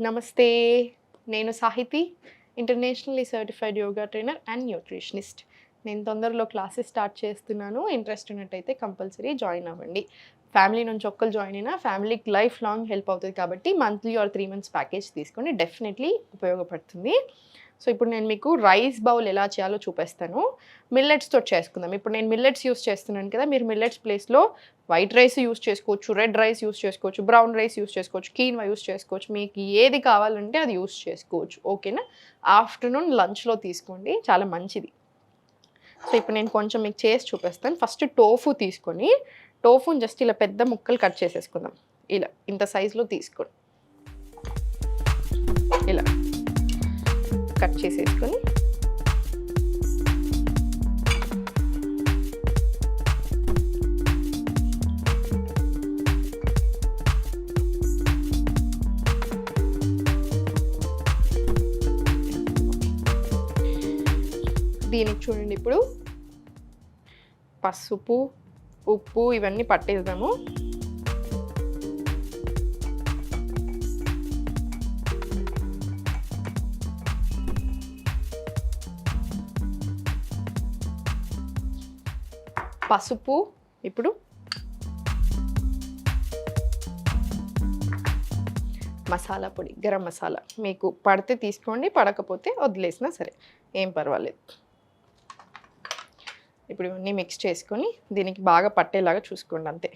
నమస్తే. నేను Sahithi, internationally certified yoga trainer and nutritionist. నేను తొందరలో క్లాసెస్ స్టార్ట్ చేస్తున్నాను. ఇంట్రెస్ట్ ఉన్నట్టయితే కంపల్సరీ జాయిన్ అవ్వండి. ఫ్యామిలీ నుంచి ఒక్కరు జాయిన్ అయినా ఫ్యామిలీకి లైఫ్ లాంగ్ హెల్ప్ అవుతుంది కాబట్టి మంత్లీ ఆర్ 3 మంత్స్ ప్యాకేజ్ తీసుకొని డెఫినెట్లీ ఉపయోగపడుతుంది. సో ఇప్పుడు నేను మీకు రైస్ బౌల్ ఎలా చేయాలో చూపిస్తాను. మిల్లెట్స్తో చేసుకుందాం. ఇప్పుడు నేను మిల్లెట్స్ యూస్ చేస్తున్నాను కదా, మీరు మిల్లెట్స్ ప్లేస్లో వైట్ రైస్ యూస్ చేసుకోవచ్చు, రెడ్ రైస్ యూస్ చేసుకోవచ్చు, బ్రౌన్ రైస్ యూస్ చేసుకోవచ్చు, కీన్వా యూస్ చేసుకోవచ్చు. మీకు ఏది కావాలంటే అది యూస్ చేసుకోవచ్చు. ఓకేనా? ఆఫ్టర్నూన్ లంచ్లో తీసుకోండి, చాలా మంచిది. సో ఇప్పుడు నేను కొంచెం మీకు చేసి చూపిస్తాను. ఫస్ట్ టోఫు తీసుకొని టోఫుని జస్ట్ ఇలా పెద్ద ముక్కలు కట్ చేసేసుకుందాం. ఇలా ఇంత సైజులో తీసుకోండి. ఇలా కట్ చేసేసుకొని దీనికి చూడండి, ఇప్పుడు పసుపు, ఉప్పు ఇవన్నీ పట్టేద్దాము. పసుపు, ఇప్పుడు మసాలా పొడి, గరం మసాలా మీకు పడితే తీసుకోండి, పడకపోతే వదిలేసినా సరే ఏం పర్వాలేదు. ఇప్పుడు ఇవన్నీ మిక్స్ చేసుకొని దీనికి బాగా పట్టేలాగా చూసుకోండి, అంతే.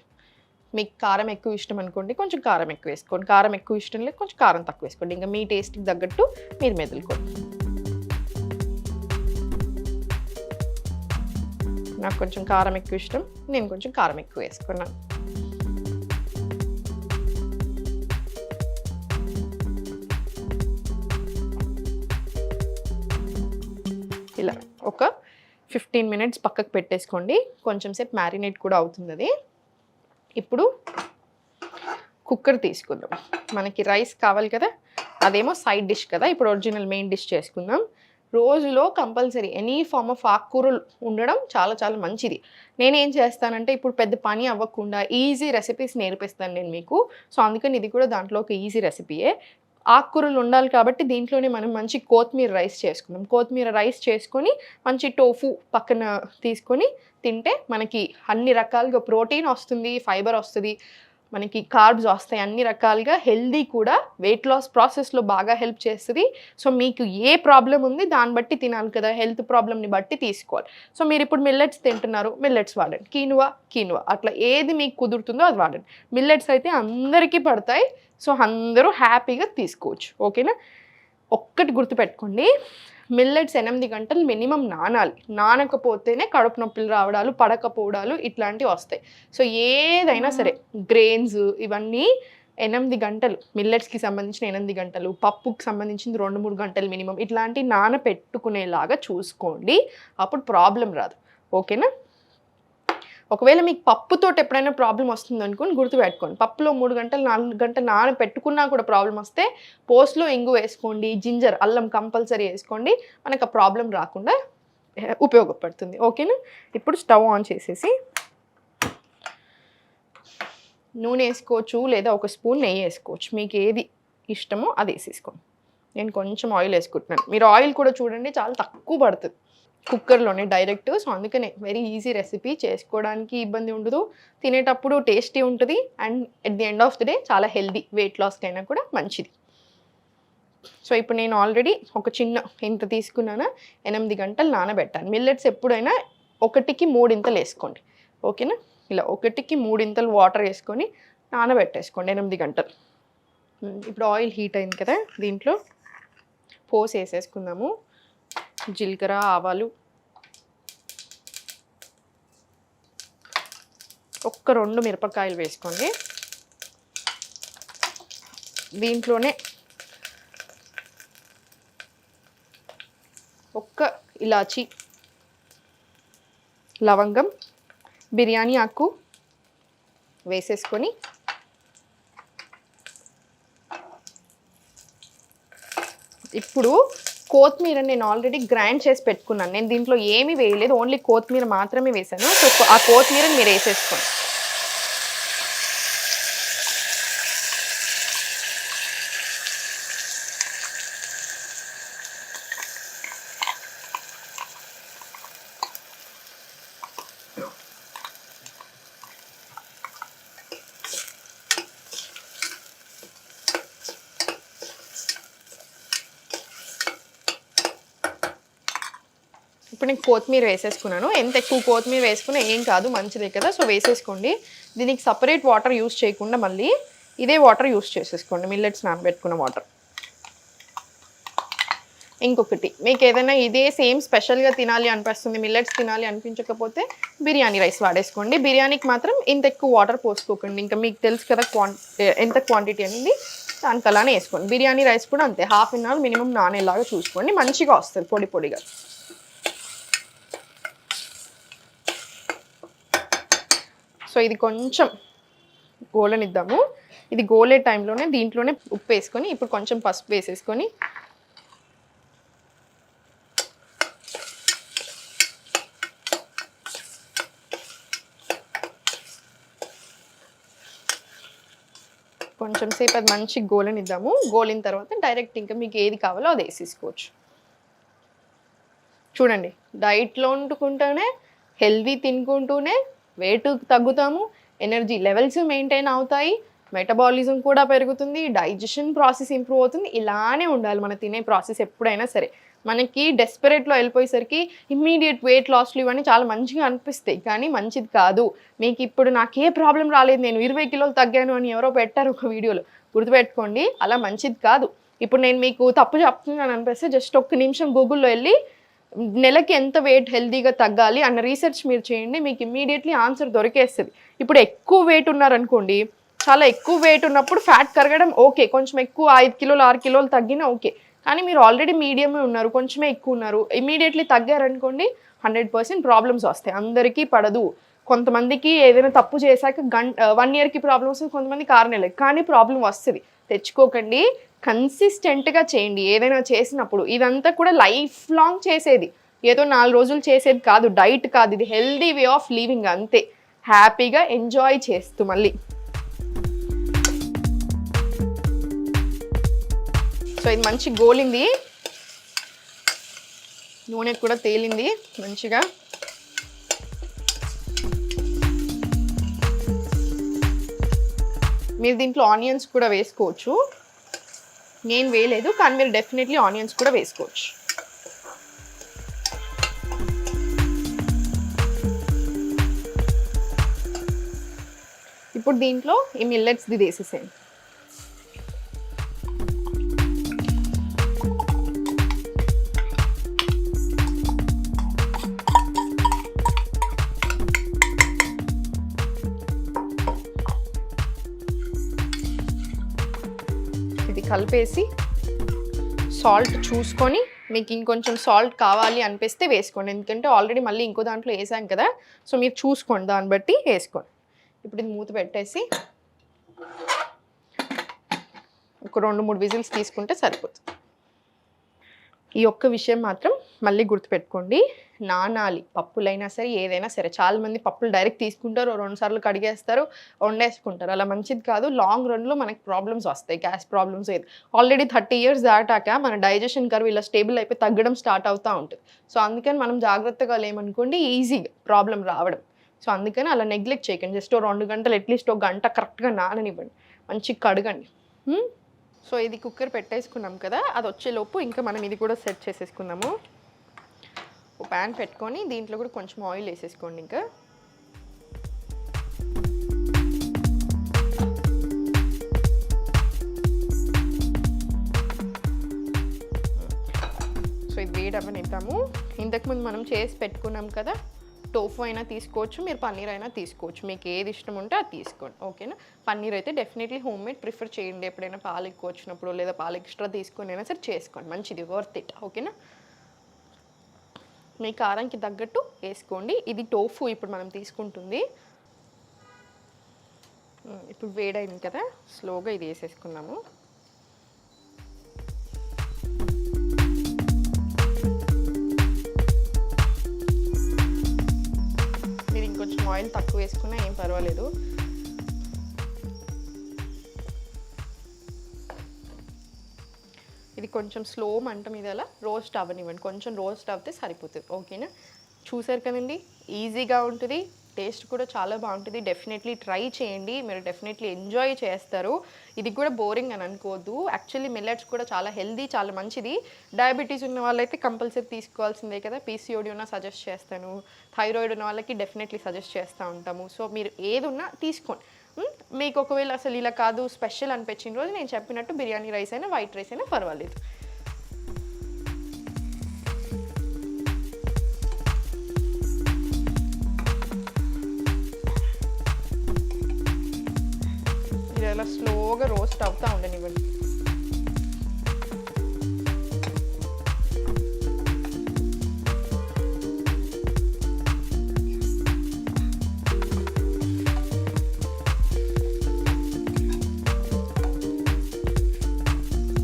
మీకు కారం ఎక్కువ ఇష్టం అనుకోండి, కొంచెం కారం ఎక్కువ వేసుకోండి. కారం ఎక్కువ ఇష్టం లేదు, కొంచెం కారం తక్కువ వేసుకోండి. ఇంకా మీ టేస్ట్కి తగ్గట్టు మీరు మెదులుకోండి. నాకు కొంచెం కారం ఎక్కువ ఇష్టం, నేను కొంచెం కారం ఎక్కువ వేసుకున్నాను. ఇలా ఒక 15 మినిట్స్ పక్కకు పెట్టేసుకోండి. కొంచెం సేపు మ్యారినేట్ కూడా అవుతుంది అది. ఇప్పుడు కుక్కర్ తీసుకుందాం. మనకి రైస్ కావాలి కదా, అదేమో సైడ్ డిష్ కదా. ఇప్పుడు ఒరిజినల్ మెయిన్ డిష్ చేసుకుందాం. రోజులో కంపల్సరీ ఎనీ ఫార్మ్ ఆఫ్ ఆకుకూరలు ఉండడం చాలా చాలా మంచిది. నేనేం చేస్తానంటే ఇప్పుడు పెద్ద పని అవ్వకుండా ఈజీ రెసిపీస్ నేర్పిస్తాను నేను మీకు. సో అందుకని ఇది కూడా దాంట్లో ఒక ఈజీ రెసిపీయే. ఆకుకూరలు ఉండాలి కాబట్టి దీంట్లోనే మనం మంచి కొత్తిమీర రైస్ చేసుకుందాం. కొత్తిమీర రైస్ చేసుకొని మంచి టోఫు పక్కన తీసుకొని తింటే మనకి అన్ని రకాలుగా ప్రోటీన్ వస్తుంది, ఫైబర్ వస్తుంది, మనకి కార్బ్స్ వస్తాయి, అన్ని రకాలుగా హెల్దీ కూడా, వెయిట్ లాస్ ప్రాసెస్లో బాగా హెల్ప్ చేస్తుంది. సో మీకు ఏ ప్రాబ్లం ఉంది దాన్ని బట్టి తినాలి కదా, హెల్త్ ప్రాబ్లమ్ని బట్టి తీసుకోవాలి. సో మీరు ఇప్పుడు మిల్లెట్స్ తింటున్నారు, మిల్లెట్స్ వాడండి. కీనువా అట్లా ఏది మీకు కుదురుతుందో అది వాడండి. మిల్లెట్స్ అయితే అందరికీ పడతాయి, సో అందరూ హ్యాపీగా తీసుకోవచ్చు. ఓకేనా? ఒక్కటి గుర్తుపెట్టుకోండి, మిల్లెట్స్ 8 గంటలు మినిమం నానాలి. నానకపోతేనే కడుపు నొప్పులు రావడాలు, పడకపోవడాలు ఇట్లాంటివి వస్తాయి. సో ఏదైనా సరే గ్రెయిన్స్ ఇవన్నీ 8 గంటలు, మిల్లెట్స్కి సంబంధించిన 8 గంటలు, పప్పుకి సంబంధించిన 2-3 గంటలు మినిమం ఇట్లాంటి నానపెట్టుకునేలాగా చూసుకోండి. అప్పుడు ప్రాబ్లం రాదు. ఓకేనా? ఒకవేళ మీకు పప్పుతో ఎప్పుడైనా ప్రాబ్లం వస్తుంది అనుకోని గుర్తుపెట్టుకోండి, పప్పులో 3 గంటలు 4 గంటలు నానపెట్టుకున్నా కూడా ప్రాబ్లం వస్తే పోస్ట్లో ఇంగు వేసుకోండి, జింజర్ అల్లం కంపల్సరీ వేసుకోండి. మనకు ఆ ప్రాబ్లం రాకుండా ఉపయోగపడుతుంది. ఓకేనా? ఇప్పుడు స్టవ్ ఆన్ చేసేసి నూనె వేసుకోవచ్చు, లేదా ఒక స్పూన్ నెయ్యి వేసుకోవచ్చు. మీకు ఏది ఇష్టమో అది వేసేసుకోండి. నేను కొంచెం ఆయిల్ వేసుకుంటున్నాను. మీరు ఆయిల్ కూడా చూడండి, చాలా తక్కువ పడుతుంది కుక్కర్లోనే డైరెక్ట్. సో అందుకనే వెరీ ఈజీ రెసిపీ, చేసుకోవడానికి ఇబ్బంది ఉండదు, తినేటప్పుడు టేస్టీ ఉంటుంది, and at the end of the day చాలా హెల్దీ, వెయిట్ లాస్కి అయినా కూడా మంచిది. సో ఇప్పుడు నేను ఆల్రెడీ ఒక చిన్న ఇంత తీసుకున్నాను, 8 గంటలు నానబెట్టాను. మిల్లెట్స్ ఎప్పుడైనా 1కి 3 ఇంతలు వేసుకోండి. ఓకేనా? ఇలా 1కి 3 ఇంతలు వాటర్ వేసుకొని నానబెట్టేసుకోండి 8 గంటలు. ఇప్పుడు ఆయిల్ హీట్ అయింది కదా, దీంట్లో పోసి వేసేసుకుందాము. జీలకర్ర, ఆవాలు, ఒక్క 2 మిరపకాయలు వేసుకోండి. దీంట్లోనే ఒక్క ఇలాచి, లవంగం, బిర్యానీ ఆకు వేసేసుకొని ఇప్పుడు కొత్తిమీర నేను ఆల్రెడీ గ్రైండ్ చేసి పెట్టుకున్నాను. నేను దీంట్లో ఏమీ వేయలేదు, ఓన్లీ కొత్తిమీర మాత్రమే వేసాను. సో ఆ కొత్తిమీరని మీరు వేసేసుకోండి. ఇప్పుడు నేను కొత్తిమీర వేసేసుకున్నాను. ఎంత ఎక్కువ కొత్తిమీర వేసుకున్నా ఏం కాదు, మంచిదే కదా. సో వేసేసుకోండి. దీనికి సపరేట్ వాటర్ యూస్ చేయకుండా మళ్ళీ ఇదే వాటర్ యూస్ చేసేసుకోండి, మిల్లెట్స్ నానబెట్టుకున్న వాటర్. ఇంకొకటి, మీకు ఏదైనా ఇదే సేమ్ స్పెషల్గా తినాలి అనిపిస్తుంది, మిల్లెట్స్ తినాలి అనిపించకపోతే బిర్యానీ రైస్ వాడేసుకోండి. బిర్యానీకి మాత్రం ఇంత ఎక్కువ వాటర్ పోసుకోకండి. ఇంకా మీకు తెలుసు కదా ఎంత క్వాంటిటీ అనేది, దానికి అలానే వేసుకోండి. బిర్యానీ రైస్ కూడా అంతే, హాఫ్ అన్ అవర్ మినిమం నానేలాగా చూసుకోండి, మంచిగా వస్తుంది పొడి పొడిగా. సో ఇది కొంచెం గోలనిద్దాము. ఇది గోలే టైంలోనే దీంట్లోనే ఉప్పు వేసుకొని, ఇప్పుడు కొంచెం పసుపు వేసేసుకొని కొంచెం సేపు అది మంచి గోలనిద్దాము. గోలిన తర్వాత డైరెక్ట్ ఇంకా మీకు ఏది కావాలో అది వేసేసుకోవచ్చు. చూడండి, డైట్లో ఉంటుకుంటూనే హెల్దీ తినుకుంటూనే వెయిట్ తగ్గుతాము, ఎనర్జీ లెవెల్స్ మెయింటైన్ అవుతాయి, మెటబాలిజం కూడా పెరుగుతుంది, డైజెషన్ ప్రాసెస్ ఇంప్రూవ్ అవుతుంది. ఇలానే ఉండాలి మన తినే ప్రాసెస్ ఎప్పుడైనా సరే. మనకి డెస్పరేట్లో వెళ్ళిపోయేసరికి ఇమ్మీడియట్ వెయిట్ లాస్లు ఇవన్నీ చాలా మంచిగా అనిపిస్తాయి, కానీ మంచిది కాదు. మీకు ఇప్పుడు నాకే ప్రాబ్లం రాలేదు, నేను 20 కిలోలు తగ్గాను అని ఎవరో పెట్టారు ఒక వీడియోలో, గుర్తుపెట్టుకోండి, అలా మంచిది కాదు. ఇప్పుడు నేను మీకు తప్పు చెప్తున్నాను అనిపిస్తే జస్ట్ ఒక్క నిమిషం గూగుల్లో వెళ్ళి నెలకి ఎంత వెయిట్ హెల్దీగా తగ్గాలి అన్న రీసెర్చ్ మీరు చేయండి, మీకు ఇమ్మీడియట్లీ ఆన్సర్ దొరికేస్తుంది. ఇప్పుడు ఎక్కువ వెయిట్ ఉన్నారనుకోండి, చాలా ఎక్కువ వెయిట్ ఉన్నప్పుడు ఫ్యాట్ కరగడం ఓకే, కొంచెం ఎక్కువ 5 కిలోలు 6 కిలోలు తగ్గినా ఓకే. కానీ మీరు ఆల్రెడీ మీడియమే ఉన్నారు, కొంచెమే ఎక్కువ ఉన్నారు, ఇమీడియట్లీ తగ్గారనుకోండి 100% ప్రాబ్లమ్స్ వస్తాయి. అందరికీ పడదు. కొంతమందికి ఏదైనా తప్పు చేశాక 1 ఇయర్కి ప్రాబ్లమ్ వస్తుంది, కొంతమందికి 6 నెలలకి, కానీ ప్రాబ్లం వస్తుంది. తెచ్చుకోకండి, కన్సిస్టెంట్గా చేయండి ఏదైనా చేసినప్పుడు. ఇదంతా కూడా లైఫ్ లాంగ్ చేసేది, ఏదో 4 రోజులు చేసేది కాదు, డైట్ కాదు, ఇది హెల్దీ వే ఆఫ్ లివింగ్ అంతే. హ్యాపీగా ఎంజాయ్ చేస్తూ మళ్ళీ. సో ఇది మంచి గోలింది, నూనె కూడా తేలింది మంచిగా. మీరు దీంట్లో ఆనియన్స్ కూడా వేసుకోవచ్చు, నేను వేయలేదు, కానీ మీరు డెఫినెట్లీ ఆనియన్స్ కూడా వేసుకోవచ్చు. ఇప్పుడు దీంట్లో ఈ మిల్లెట్స్ది వేసేసేయండి. ఇది కలిపేసి సాల్ట్ చూసుకొని, మీకు ఇంకొంచెం సాల్ట్ కావాలి అనిపిస్తే వేసుకోండి, ఎందుకంటే ఆల్రెడీ మళ్ళీ ఇంకో దాంట్లో వేసాం కదా. సో మీరు చూసుకోండి, దాన్ని బట్టి వేసుకోండి. ఇప్పుడు ఇది మూత పెట్టేసి ఒక 2-3 విజిల్స్ తీసుకుంటే సరిపోతుంది. ఈ ఒక్క విషయం మాత్రం మళ్ళీ గుర్తుపెట్టుకోండి, నానాలి. పప్పులైనా సరే ఏదైనా సరే, చాలామంది పప్పులు డైరెక్ట్ తీసుకుంటారు, 2 సార్లు కడిగేస్తారు, వండేసుకుంటారు. అలా మంచిది కాదు. లాంగ్ రన్లో మనకి ప్రాబ్లమ్స్ వస్తాయి, గ్యాస్ ప్రాబ్లమ్స్. ఆల్రెడీ 30 ఇయర్స్ దాటాక మన డైజెషన్ కర్వ్ ఇలా స్టేబుల్ అయిపోయి తగ్గడం స్టార్ట్ అవుతూ ఉంటుంది. సో అందుకని మనం జాగ్రత్తగా లేమనుకోండి, ఈజీగా ప్రాబ్లం రావడం. సో అందుకని అలా నెగ్లెక్ట్ చేయకండి. జస్ట్ 2 గంటలు అట్లీస్ట్ 1 గంట కరెక్ట్గా నాననివ్వండి, మంచిగా కడగండి. సో ఇది కుక్కర్ పెట్టేసుకున్నాం కదా, అది వచ్చేలోపు ఇంకా మనం ఇది కూడా సెట్ చేసేసుకుందాము. ఒక ప్యాన్ పెట్టుకొని దీంట్లో కూడా కొంచెం ఆయిల్ వేసేసుకోండి. ఇంకా సో ఇది వేడి అవ్వనిద్దాము. ఇంతకుముందు మనం చేసి పెట్టుకున్నాం కదా, టోఫు అయినా తీసుకోవచ్చు, మీరు పన్నీర్ అయినా తీసుకోవచ్చు, మీకు ఏది ఇష్టం ఉంటే అది తీసుకోండి. ఓకేనా. పన్నీర్ అయితే డెఫినెట్లీ హోమ్ మేడ్ ప్రిఫర్ చేయండి. ఎప్పుడైనా పాలు ఎక్కువ వచ్చినప్పుడు లేదా పాలు ఎక్స్ట్రా తీసుకొని అయినా సరే చేసుకోండి, మంచిది, వర్త్ ఇట్. ఓకేనా. మీ కారంకి తగ్గట్టు వేసుకోండి. ఇది టోఫు ఇప్పుడు మనం తీసుకుంటుంది. ఇప్పుడు వేడైంది కదా, స్లోగా ఇది వేసేసుకున్నాము. మీరు ఇంకొంచెం ఆయిల్ తక్కువ వేసుకున్నా ఏం పర్వాలేదు. ఇది కొంచెం స్లో మంట మీద అలా రోస్ట్ అవ్వనివ్వండి, కొంచెం రోస్ట్ అవుతే సరిపోతుంది. ఓకేనా. చూసారు కదండి, ఈజీగా ఉంటుంది, టేస్ట్ కూడా చాలా బాగుంటుంది. డెఫినెట్లీ ట్రై చేయండి, మీరు డెఫినెట్లీ ఎంజాయ్ చేస్తారు. ఇది కూడా బోరింగ్ అని అనుకోవద్దు. యాక్చువల్లీ మిల్లెట్స్ కూడా చాలా హెల్దీ, చాలా మంచిది. డయాబెటీస్ ఉన్న వాళ్ళైతే కంపల్సరీ తీసుకోవాల్సిందే కదా. పీసీఓడి ఉన్నా సజెస్ట్ చేస్తాను, థైరాయిడ్ ఉన్న వాళ్ళకి డెఫినెట్లీ సజెస్ట్ చేస్తూ ఉంటాము. సో మీరు ఏది ఉన్నా తీసుకోండి. మీకు ఒకవేళ అసలు ఇలా కాదు స్పెషల్ అనిపించిన రోజు నేను చెప్పినట్టు బిర్యానీ రైస్ అయినా వైట్ రైస్ అయినా పర్వాలేదు. ఇలా స్లోగా రోస్ట్ అవుతూ ఉండనివ్వండి.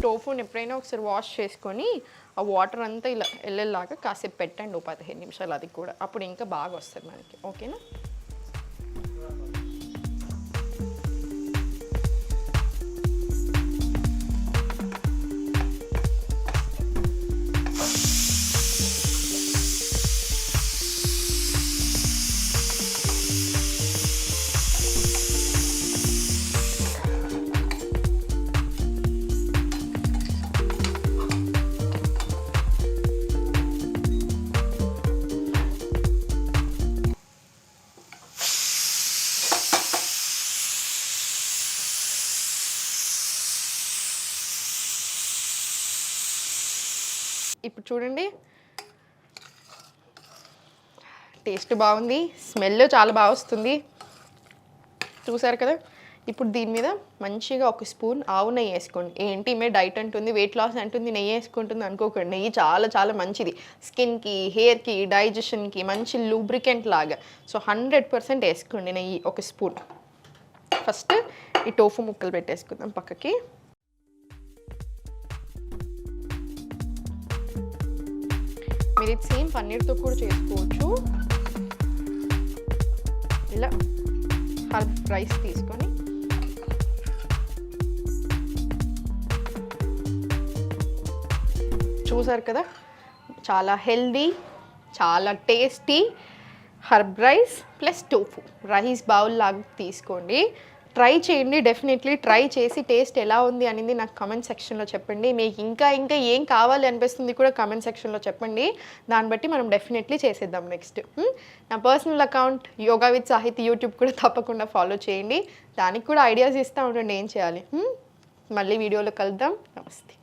టోఫుని ఎప్పుడైనా ఒకసారి వాష్ చేసుకొని ఆ వాటర్ అంతా ఇలా వెళ్ళేలాగా కాసేపు పెట్టండి, 15 నిమిషాలు. అది కూడా అప్పుడు ఇంకా బాగా వస్తుంది మనకి. ఓకేనా? ఇప్పుడు చూడండి, టేస్ట్ బాగుంది, స్మెల్ చాలా బాగా వస్తుంది. చూసారు కదా. ఇప్పుడు దీని మీద మంచిగా ఒక స్పూన్ ఆవు నెయ్యి వేసుకోండి. ఏంటి మే డైట్ అంటుంది, వెయిట్ లాస్ అంటుంది, నెయ్యి వేసుకుంటుంది అనుకోకండి. నెయ్యి చాలా చాలా మంచిది స్కిన్కి, హెయిర్కి, డైజెషన్కి, మంచి లూబ్రికెంట్ లాగా. సో 100% వేసుకోండి నెయ్యి, ఒక స్పూన్. ఫస్ట్ ఈ టోఫు ముక్కలు పెట్టేసుకుందాం పక్కకి. మీరు ఇది సేమ్ పన్నీర్తో కూడా చేసుకోవచ్చు. ఇలా హర్బ్ రైస్ తీసుకొని చూసారు కదా, చాలా హెల్దీ, చాలా tasty herb rice plus tofu rice bowl లాగా తీసుకోండి. ట్రై చేయండి, డెఫినెట్లీ ట్రై చేసి టేస్ట్ ఎలా ఉంది అనేది నాకు కామెంట్ సెక్షన్లో చెప్పండి. మీకు ఇంకా ఏం కావాలి అనిపిస్తుంది కూడా కామెంట్ సెక్షన్లో చెప్పండి. దాన్ని బట్టి మనం డెఫినెట్లీ చేసేద్దాం నెక్స్ట్. నా పర్సనల్ అకౌంట్ యోగా విత్ సాహితీ యూట్యూబ్ కూడా తప్పకుండా ఫాలో చేయండి. దానికి కూడా ఐడియాస్ ఇస్తూ ఉండండి ఏం చేయాలి. మళ్ళీ వీడియోలో కలుద్దాం. నమస్తే.